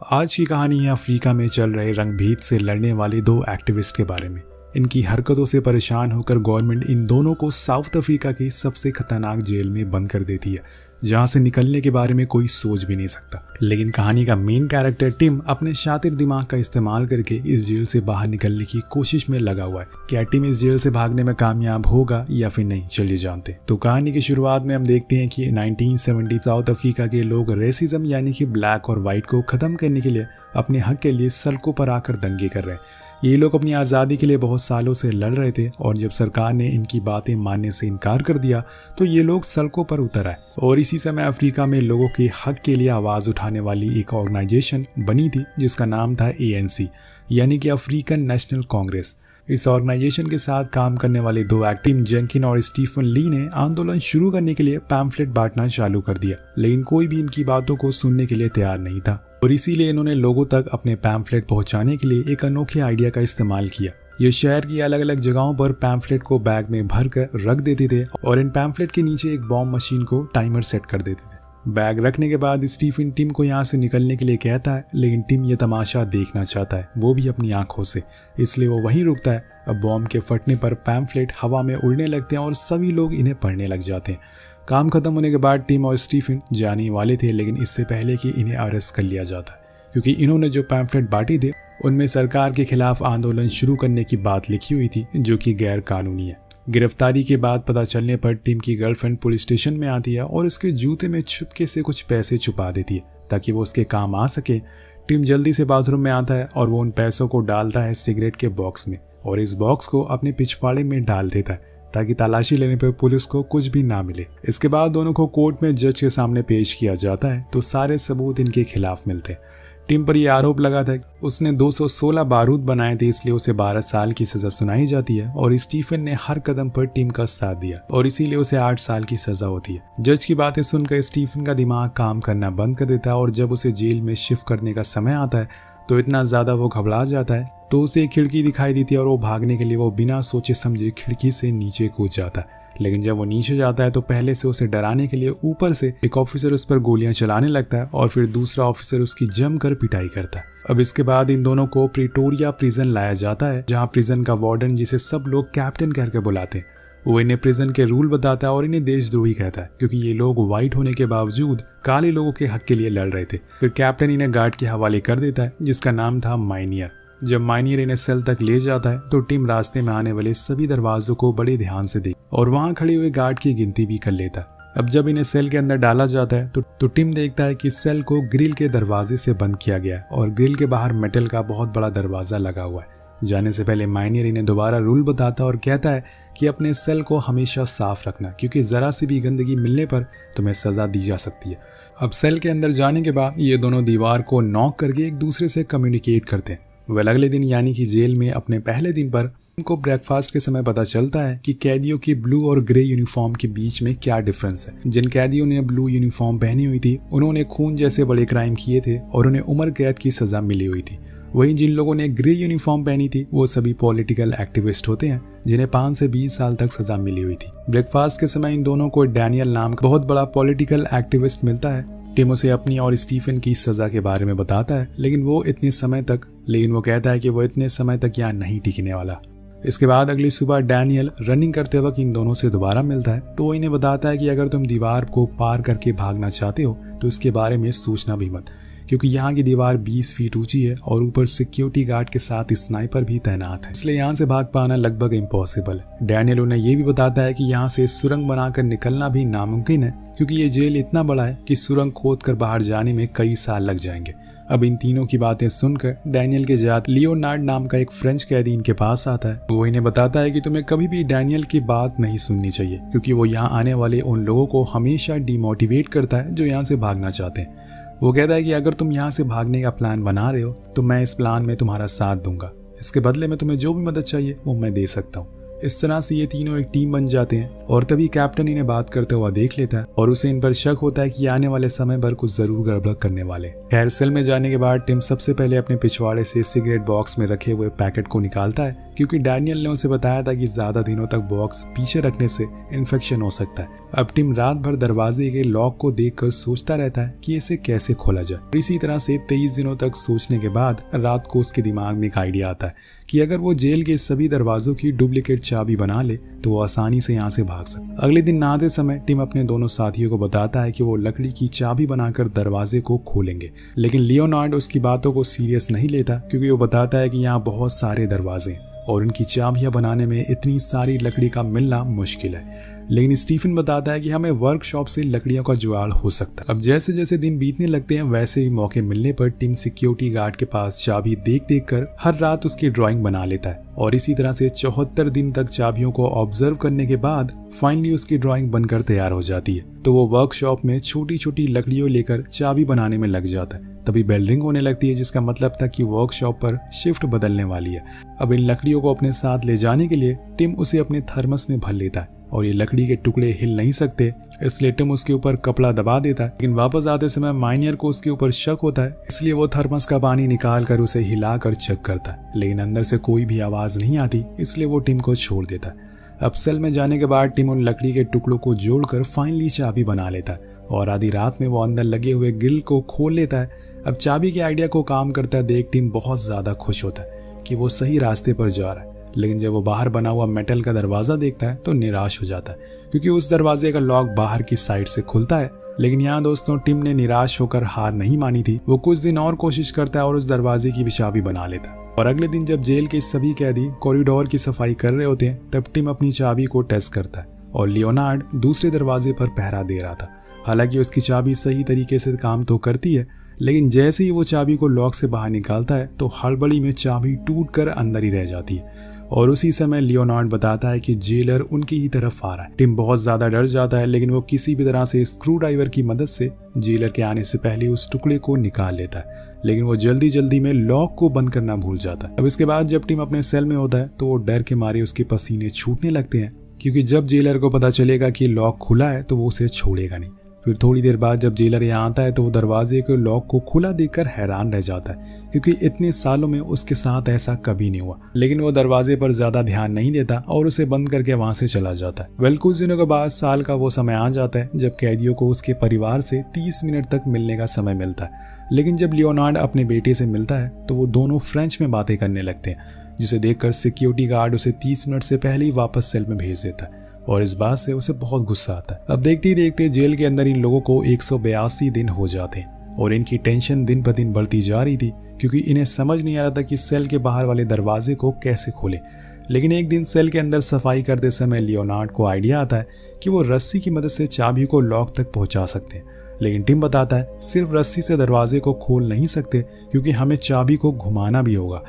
आज की कहानी है अफ्रीका में चल रहे रंगभेद से लड़ने वाले दो एक्टिविस्ट के बारे में। इनकी हरकतों से परेशान होकर गवर्नमेंट इन दोनों को साउथ अफ्रीका की सबसे खतरनाक जेल में बंद कर देती है, जहां से निकलने के बारे में कोई सोच भी नहीं सकता। लेकिन कहानी का मेन कैरेक्टर टिम अपने शातिर दिमाग का इस्तेमाल करके इस जेल से बाहर निकलने की कोशिश में लगा हुआ है। क्या टिम इस जेल से भागने में कामयाब होगा या फिर नहीं, चलिए जानते हैं। तो कहानी की शुरुआत में हम देखते हैं कि 1970 साउथ अफ्रीका के लोग रेसिज्म यानी कि ब्लैक और व्हाइट को खत्म करने के लिए अपने हक के लिए सड़कों पर आकर दंगे कर रहे हैं। ये लोग अपनी आज़ादी के लिए बहुत सालों से लड़ रहे थे और जब सरकार ने इनकी बातें मानने से इनकार कर दिया तो ये लोग सड़कों पर उतर आए। और इसी समय अफ्रीका में लोगों के हक के लिए आवाज़ उठाने वाली एक ऑर्गेनाइजेशन बनी थी जिसका नाम था ANC यानी कि अफ्रीकन नेशनल कांग्रेस। इस ऑर्गेनाइजेशन के साथ काम करने वाले दो एक्टिव जेंकिन और स्टीफन ली ने आंदोलन शुरू करने के लिए पैम्फलेट बांटना चालू कर दिया, लेकिन कोई भी इनकी बातों को सुनने के लिए तैयार नहीं था और इसीलिए इन्होंने लोगों तक अपने पैम्फलेट पहुंचाने के लिए एक अनोखे आइडिया का इस्तेमाल किया। ये शहर की अलग अलग जगहों पर पैम्फलेट को बैग में भर कर रख देते थे और इन पैम्फलेट के नीचे एक बॉम्ब मशीन को टाइमर सेट कर देते थे। बैग रखने के बाद स्टीफन टिम को यहाँ से निकलने के लिए कहता है, लेकिन टिम ये तमाशा देखना चाहता है, वो भी अपनी आंखों से, इसलिए वो वहीं रुकता है। अब बॉम्ब के फटने पर पैम्फलेट हवा में उड़ने लगते हैं और सभी लोग इन्हें पढ़ने लग जाते हैं। काम खत्म होने के बाद टिम और स्टीफन जाने वाले थे, लेकिन इससे पहले कि इन्हें अरेस्ट कर लिया जाता है क्योंकि इन्होंने जो पैम्फलेट बांटी थे उनमें सरकार के खिलाफ आंदोलन शुरू करने की बात लिखी हुई थी, जो कि गैर कानूनी है। गिरफ्तारी के बाद पता चलने पर टिम की गर्लफ्रेंड पुलिस स्टेशन में आती है और उसके जूते में छुपके से कुछ पैसे छुपा देती है ताकि वो उसके काम आ सके। टिम जल्दी से बाथरूम में आता है और वो उन पैसों को डालता है सिगरेट के बॉक्स में और इस बॉक्स को अपने पिछवाड़े में डाल देता है ताकि तलाशी लेने पर पुलिस को कुछ भी ना मिले। इसके बाद दोनों को कोर्ट में जज के सामने पेश किया जाता है तो सारे सबूत इनके खिलाफ मिलते हैं। टिम पर यह आरोप लगा था कि उसने 216 बारूद बनाए थे, इसलिए उसे 12 साल की सजा सुनाई जाती है और स्टीफन ने हर कदम पर टिम का साथ दिया और इसीलिए उसे 8 साल की सजा होती है। जज की बातें सुनकर स्टीफन का दिमाग काम करना बंद कर देता है और जब उसे जेल में शिफ्ट करने का समय आता है तो इतना ज्यादा वो घबरा जाता है तो उसे एक खिड़की दिखाई देती है और वो भागने के लिए वो बिना सोचे समझे खिड़की से नीचे कूद जाता है। लेकिन जब वो नीचे जाता है तो पहले से उसे डराने के लिए ऊपर से एक ऑफिसर उस पर गोलियां चलाने लगता है और फिर दूसरा ऑफिसर उसकी जमकर पिटाई करता है। अब इसके बाद इन दोनों को प्रिटोरिया प्रिजन लाया जाता है, जहां प्रिजन का वार्डन, जिसे सब लोग कैप्टन करके बुलाते हैं, वो इन्हें प्रिजन के रूल बताता है और इन्हें देशद्रोही कहता है क्योंकि ये लोग व्हाइट होने के बावजूद काले लोगों के हक के लिए लड़ रहे थे। फिर कैप्टन इन्हें गार्ड के हवाले कर देता है जिसका नाम था माइनियर। जब माइनियर इन्हें सेल तक ले जाता है तो टिम रास्ते में आने वाले सभी दरवाजों को बड़े ध्यान से देख और वहां खड़े हुए गार्ड की गिनती भी कर लेता है। अब जब इन्हें सेल के अंदर डाला जाता है तो टिम देखता है कि सेल को ग्रिल के दरवाजे से बंद किया गया है और ग्रिल के बाहर मेटल का बहुत बड़ा दरवाजा लगा हुआ है। जाने से पहले माइनियर इन्हें दोबारा रूल बताता है और कहता है कि अपने सेल को हमेशा साफ रखना क्योंकि जरा सी भी गंदगी मिलने पर तुम्हें सजा दी जा सकती है। अब सेल के अंदर जाने के बाद ये दोनों दीवार को नॉक करके एक दूसरे से कम्युनिकेट करते हैं। वह अगले दिन यानी कि जेल में अपने पहले दिन पर उनको ब्रेकफास्ट के समय पता चलता है कि कैदियों की ब्लू और ग्रे यूनिफॉर्म के बीच में क्या डिफरेंस है। जिन कैदियों ने ब्लू यूनिफॉर्म पहनी हुई थी उन्होंने खून जैसे बड़े क्राइम किए थे और उन्हें उम्र कैद की सजा मिली हुई थी। वहीं जिन लोगों ने ग्रे यूनिफॉर्म पहनी थी वो सभी पॉलिटिकल एक्टिविस्ट होते हैं जिन्हें 5 से 20 साल तक सजा मिली हुई थी। ब्रेकफास्ट के समय इन दोनों को डैनियल नाम का बहुत बड़ा पॉलिटिकल एक्टिविस्ट मिलता है। टिम उसे अपनी और स्टीफन की सजा के बारे में बताता है, लेकिन वो कहता है कि वो इतने समय तक यहाँ नहीं टिकने वाला। इसके बाद अगली सुबह डैनियल रनिंग करते वक्त इन दोनों से दोबारा मिलता है तो वो इन्हें बताता है कि अगर तुम दीवार को पार करके भागना चाहते हो तो इसके बारे में सोचना भी मत क्योंकि यहाँ की दीवार 20 फीट ऊंची है और ऊपर सिक्योरिटी गार्ड के साथ स्नाइपर भी तैनात है, इसलिए यहाँ से भाग पाना लगभग इम्पॉसिबल है। डैनियल उन्हें ये भी बताता है कि यहाँ से सुरंग बनाकर निकलना भी नामुमकिन है क्योंकि ये जेल इतना बड़ा है कि सुरंग खोद कर बाहर जाने में कई साल लग जाएंगे। अब इन तीनों की बातें सुनकर डैनियल के जात लियोनार्ड नाम का एक फ्रेंच कैदी इनके पास आता है। वो इन्हें बताता है कि तुम्हें कभी भी डैनियल की बात नहीं सुननी चाहिए क्योंकि वो यहाँ आने वाले उन लोगों को हमेशा डिमोटिवेट करता है जो यहाँ से भागना चाहते हैं। वो कहता है कि अगर तुम यहाँ से भागने का प्लान बना रहे हो तो मैं इस प्लान में तुम्हारा साथ दूंगा, इसके बदले में तुम्हें जो भी मदद चाहिए वो मैं दे सकता हूँ। इस तरह से ये तीनों एक टीम बन जाते हैं और तभी कैप्टन इन्हें बात करते हुआ देख लेता है और उसे इन पर शक होता है कि आने वाले समय पर कुछ जरूर गड़बड़ करने वाले। खैर सेल में जाने के बाद टिम सबसे पहले अपने पिछवाड़े से सिगरेट बॉक्स में रखे हुए पैकेट को निकालता है, क्योंकि डैनियल ने उसे बताया था कि ज्यादा दिनों तक बॉक्स पीछे रखने से इन्फेक्शन हो सकता है। अब टिम रात भर दरवाजे के लॉक को देखकर सोचता रहता है कि इसे कैसे खोला जाए। इसी तरह से 23 दिनों तक सोचने के बाद रात को उसके दिमाग में एक आइडिया आता है कि अगर वो जेल के सभी दरवाजों की डुप्लीकेट चाबी बना ले तो वो आसानी से यहाँ से भाग सकता। अगले दिन नहाते समय टिम अपने दोनों साथियों को बताता है कि वो लकड़ी की चाबी बनाकर दरवाजे को खोलेंगे, लेकिन लियोनार्ड उसकी बातों को सीरियस नहीं लेता, क्योंकि वो बताता है कि यहाँ बहुत सारे दरवाजे हैं और इनकी चाबियां बनाने में इतनी सारी लकड़ी का मिलना मुश्किल है। लेकिन स्टीफन बताता है कि हमें वर्कशॉप से लकड़ियों का जुगाड़ हो सकता है। अब जैसे जैसे दिन बीतने लगते हैं वैसे ही मौके मिलने पर टिम सिक्योरिटी गार्ड के पास चाबी देख कर हर रात उसकी ड्राइंग बना लेता है और इसी तरह से 74 दिन तक चाबियों को ऑब्जर्व करने के बाद फाइनली उसकी ड्राइंग बनकर तैयार हो जाती है। तो वो वर्कशॉप में छोटी छोटी लकड़ियों लेकर चाबी बनाने में लग जाता है। तभी बेल रिंग होने लगती है, जिसका मतलब था कि वर्कशॉप पर शिफ्ट बदलने वाली है। अब इन लकड़ियों को अपने साथ ले जाने के लिए टिम उसे अपने थर्मस में भर लेता है और ये लकड़ी के टुकड़े हिल नहीं सकते, इसलिए टिम उसके ऊपर कपड़ा दबा देता है। लेकिन वापस आते समय माइनियर को उसके ऊपर शक होता है, इसलिए वो थर्मस का पानी निकाल कर उसे हिलाकर चेक करता है, लेकिन अंदर से कोई भी आवाज नहीं आती, इसलिए वो टिम को छोड़ देता है। अब सेल में जाने के बाद टिम उन लकड़ी के टुकड़ों को जोड़कर फाइनली चाबी बना लेता है और आधी रात में वो अंदर लगे हुए ग्रिल को खोल लेता है। अब चाबी के आइडिया को काम करता देख टिम बहुत ज्यादा खुश होता है कि वो सही रास्ते पर जा रहा है, लेकिन जब वो बाहर बना हुआ मेटल का दरवाजा देखता है तो निराश हो जाता है, क्योंकि उस दरवाजे का लॉक बाहर की साइड से खुलता है। लेकिन यहाँ दोस्तों टिम ने निराश होकर हार नहीं मानी थी। वो कुछ दिन और कोशिश करता है और उस दरवाजे की भी चाबी बना लेता है। और अगले दिन जब जेल के सभी कैदी कॉरिडोर की सफाई कर रहे होते हैं तब टिम अपनी चाबी को टेस्ट करता है और लियोनार्ड दूसरे दरवाजे पर पहरा दे रहा था। हालांकि उसकी चाबी सही तरीके से काम तो करती है, लेकिन जैसे ही वो चाबी को लॉक से बाहर निकालता है तो हड़बड़ी में चाबी टूटकर अंदर ही रह जाती है और उसी समय लियोनार्ड बताता है कि जेलर उनकी ही तरफ आ रहा है। टिम बहुत ज्यादा डर जाता है, लेकिन वो किसी भी तरह से स्क्रू ड्राइवर की मदद से जेलर के आने से पहले उस टुकड़े को निकाल लेता है, लेकिन वो जल्दी में लॉक को बंद करना भूल जाता है। अब इसके बाद जब टिम अपने सेल में होता है तो वो डर के मारे उसके पसीने छूटने लगते हैं, क्योंकि जब जेलर को पता चलेगा कि लॉक खुला है तो वो उसे छोड़ेगा नहीं। फिर थोड़ी देर बाद जब जेलर यहाँ आता है तो वो दरवाजे के लॉक को खुला देखकर हैरान रह जाता है, क्योंकि इतने सालों में उसके साथ ऐसा कभी नहीं हुआ। लेकिन वो दरवाजे पर ज्यादा ध्यान नहीं देता और उसे बंद करके वहां से चला जाता है। वेल कुछ दिनों के बाद साल का वो समय आ जाता है जब कैदियों को उसके परिवार से 30 मिनट तक मिलने का समय मिलता है। लेकिन जब लियोनार्ड अपने बेटे से मिलता है तो वो दोनों फ्रेंच में बातें करने लगते हैं, जिसे देखकर सिक्योरिटी गार्ड उसे 30 मिनट से पहले ही वापस सेल में भेज देता है और इस बात से उसे बहुत गुस्सा आता है। अब देखते ही देखते जेल के अंदर इन लोगों को 182 दिन हो जाते हैं और इनकी टेंशन दिन ब दिन बढ़ती जा रही थी, क्योंकि इन्हें समझ नहीं आ रहा था कि सेल के बाहर वाले दरवाजे को कैसे खोले। लेकिन एक दिन सेल के अंदर सफाई करते समय लियोनार्ड को आइडिया आता है कि वो रस्सी की मदद से चाबी को लॉक तक पहुंचा सकते हैं। लेकिन टिम बताता है सिर्फ रस्सी से दरवाजे को खोल नहीं सकते, क्योंकि हमें चाबी को घुमाना भी होगा।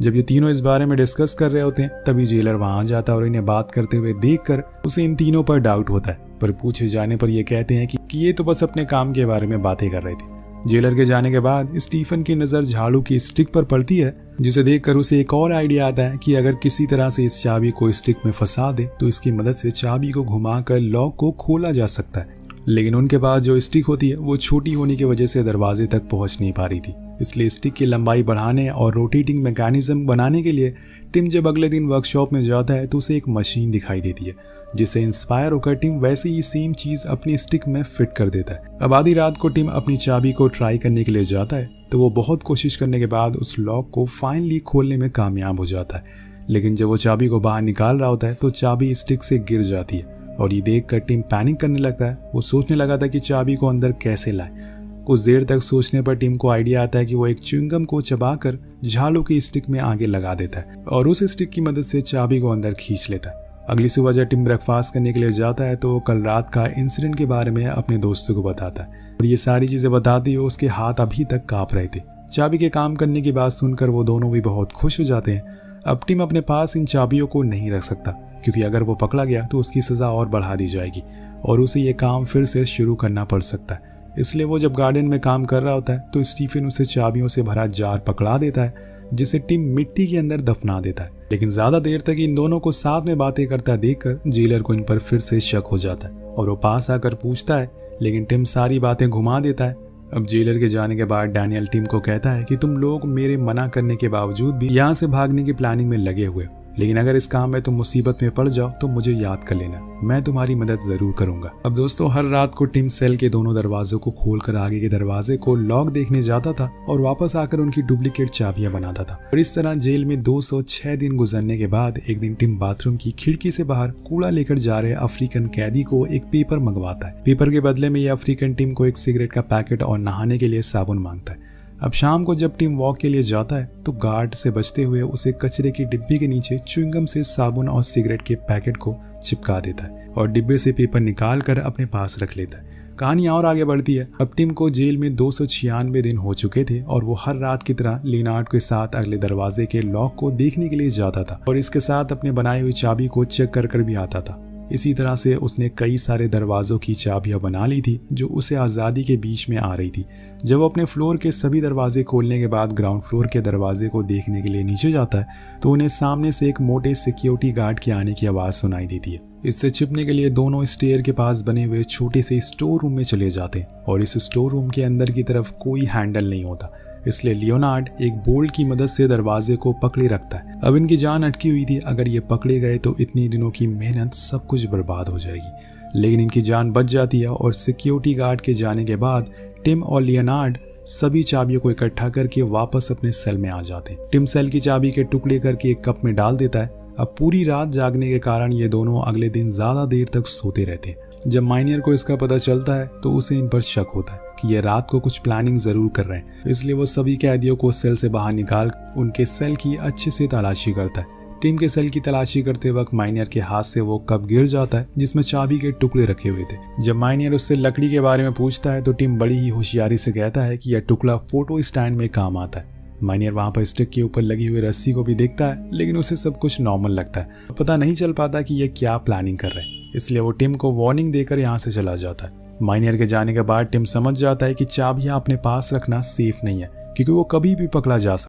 जब ये तीनों इस बारे में डिस्कस कर रहे होते हैं तभी जेलर वहां आ जाता है और इन्हें बात करते हुए देखकर उसे इन तीनों पर डाउट होता है, पर पूछे जाने पर ये कहते हैं कि ये तो बस अपने काम के बारे में बातें कर रहे थे। जेलर के जाने के बाद स्टीफन की नजर झाड़ू की स्टिक पर पड़ती है, जिसे देखकर उसे एक और आइडिया आता है कि अगर किसी तरह से इस चाबी को स्टिक में फंसा दे तो इसकी मदद से चाबी को घुमाकर लॉक को खोला जा सकता है। लेकिन उनके पास जो स्टिक होती है वो छोटी होने की वजह से दरवाजे तक पहुंच नहीं पा रही थी, इसलिए स्टिक की लंबाई बढ़ाने और रोटेटिंग मैकेनिज्म बनाने के लिए टिम जब अगले दिन वर्कशॉप में जाता है तो उसे एक मशीन दिखाई देती है, जिससे इंस्पायर होकर टिम वैसे ही सेम चीज अपनी स्टिक में फिट कर देता है। अब आधी रात को टिम अपनी चाबी को ट्राई करने के लिए जाता है तो वो बहुत कोशिश करने के बाद उस लॉक को फाइनली खोलने में कामयाब हो जाता है। लेकिन जब वो चाबी को बाहर निकाल रहा होता है तो चाबी स्टिक से गिर जाती है और ये देखकर टिम पैनिक करने लगता है। वो सोचने लगा था कि चाबी को अंदर कैसे लाए। कुछ देर तक सोचने पर टिम को आइडिया आता है कि वो एक च्युइंगम को चबाकर झाड़ू की स्टिक में आगे लगा देता है और उस स्टिक की मदद से चाबी को अंदर खींच लेता है। अगली सुबह जब टिम ब्रेकफास्ट करने के लिए जाता है तो वो कल रात का इंसिडेंट के बारे में अपने दोस्तों को बताता है और ये सारी चीजें बताते हुए उसके हाथ अभी तक कांप रहे थे। चाबी के काम करने की बात सुनकर वो दोनों भी बहुत खुश हो जाते हैं। अब टिम अपने पास इन चाबियों को नहीं रख सकता, क्योंकि अगर वो पकड़ा गया तो उसकी सजा और बढ़ा दी जाएगी और उसे ये काम फिर से शुरू करना पड़ सकता है। इसलिए वो जब गार्डन में काम कर रहा होता है तो स्टीफन उसे चाबियों से भरा जार पकड़ा देता है, जिसे टिम मिट्टी के अंदर दफना देता है। लेकिन ज्यादा देर तक इन दोनों को साथ में बातें करता देखकर जेलर को इन पर फिर से शक हो जाता है और वो पास आकर पूछता है, लेकिन टिम सारी बातें घुमा देता है। अब जेलर के जाने के बाद डैनियल टिम को कहता है कि तुम लोग मेरे मना करने के बावजूद भी यहाँ से भागने की प्लानिंग में लगे हुए, लेकिन अगर इस काम में तुम मुसीबत में पड़ जाओ तो मुझे याद कर लेना, मैं तुम्हारी मदद जरूर करूंगा। अब दोस्तों हर रात को टिम सेल के दोनों दरवाजों को खोलकर आगे के दरवाजे को लॉक देखने जाता था और वापस आकर उनकी डुप्लीकेट चाबियां बनाता था। और इस तरह जेल में 206 दिन गुजरने के बाद एक दिन टिम बाथरूम की खिड़की से बाहर कूड़ा लेकर जा रहे अफ्रीकन कैदी को एक पेपर मंगवाता है। पेपर के बदले में ये अफ्रीकन टिम को एक सिगरेट का पैकेट और नहाने के लिए साबुन मांगता है। अब शाम को जब टिम वॉक के लिए जाता है तो गार्ड से बचते हुए उसे कचरे की डिब्बी के नीचे च्युइंगम से साबुन और सिगरेट के पैकेट को चिपका देता है और डिब्बे से पेपर निकाल कर अपने पास रख लेता है। कहानी और आगे बढ़ती है। अब टिम को जेल में 296 दिन हो चुके थे और वो हर रात की तरह लिनार्ड के साथ अगले दरवाजे के लॉक को देखने के लिए जाता था और इसके साथ अपने बनाई हुई चाबी को चेक कर भी आता था। इसी तरह से उसने कई सारे दरवाजों की चाबियां बना ली थी जो उसे आज़ादी के बीच में आ रही थी। जब वो अपने फ्लोर के सभी दरवाजे खोलने के बाद ग्राउंड फ्लोर के दरवाजे को देखने के लिए नीचे जाता है तो उन्हें सामने से एक मोटे सिक्योरिटी गार्ड के आने की आवाज़ सुनाई देती है। इससे छिपने के लिए दोनों स्टेयर के पास बने हुए छोटे से स्टोर रूम में चले जाते हैं और इस स्टोर रूम के अंदर की तरफ कोई हैंडल नहीं होता, इसलिए लियोनार्ड एक बोल्ट की मदद से दरवाजे को पकड़े रखता है। अब इनकी जान अटकी हुई थी, अगर ये पकड़े गए तो इतनी दिनों की मेहनत सब कुछ बर्बाद हो जाएगी। लेकिन इनकी जान बच जाती है और सिक्योरिटी गार्ड के जाने के बाद टिम और लियोनार्ड सभी चाबियों को इकट्ठा करके वापस अपने सेल में आ जाते हैं। टिम सेल की चाबी के टुकड़े करके एक कप में डाल देता है। अब पूरी रात जागने के कारण ये दोनों अगले दिन ज्यादा देर तक सोते रहते हैं। जब माइनियर को इसका पता चलता है तो उसे इन पर शक होता है कि ये रात को कुछ प्लानिंग जरूर कर रहे हैं, इसलिए वो सभी कैदियों को सेल से बाहर निकाल उनके सेल की अच्छे से तलाशी करता है। टिम के सेल की तलाशी करते वक्त माइनियर के हाथ से वो कप गिर जाता है जिसमें चाबी के टुकड़े रखे हुए थे। जब माइनियर उससे लकड़ी के बारे में पूछता है तो टिम बड़ी ही होशियारी से कहता है कि यह टुकड़ा फोटो स्टैंड में काम आता है। माइनियर वहां पर स्टिक के ऊपर लगी हुई रस्सी को भी देखता है, लेकिन उसे सब कुछ नॉर्मल लगता है। पता नहीं चल पाता कि ये क्या प्लानिंग कर रहे हैं, इसलिए वो टिम को वार्निंग देकर यहाँ से चला जाता है। माइनियर के जाने के बाद टिम समझ जाता है कि चाबियां अपने पास रखना सेफ नहीं है क्योंकि वो कभी भी पकड़ा जा सकता है।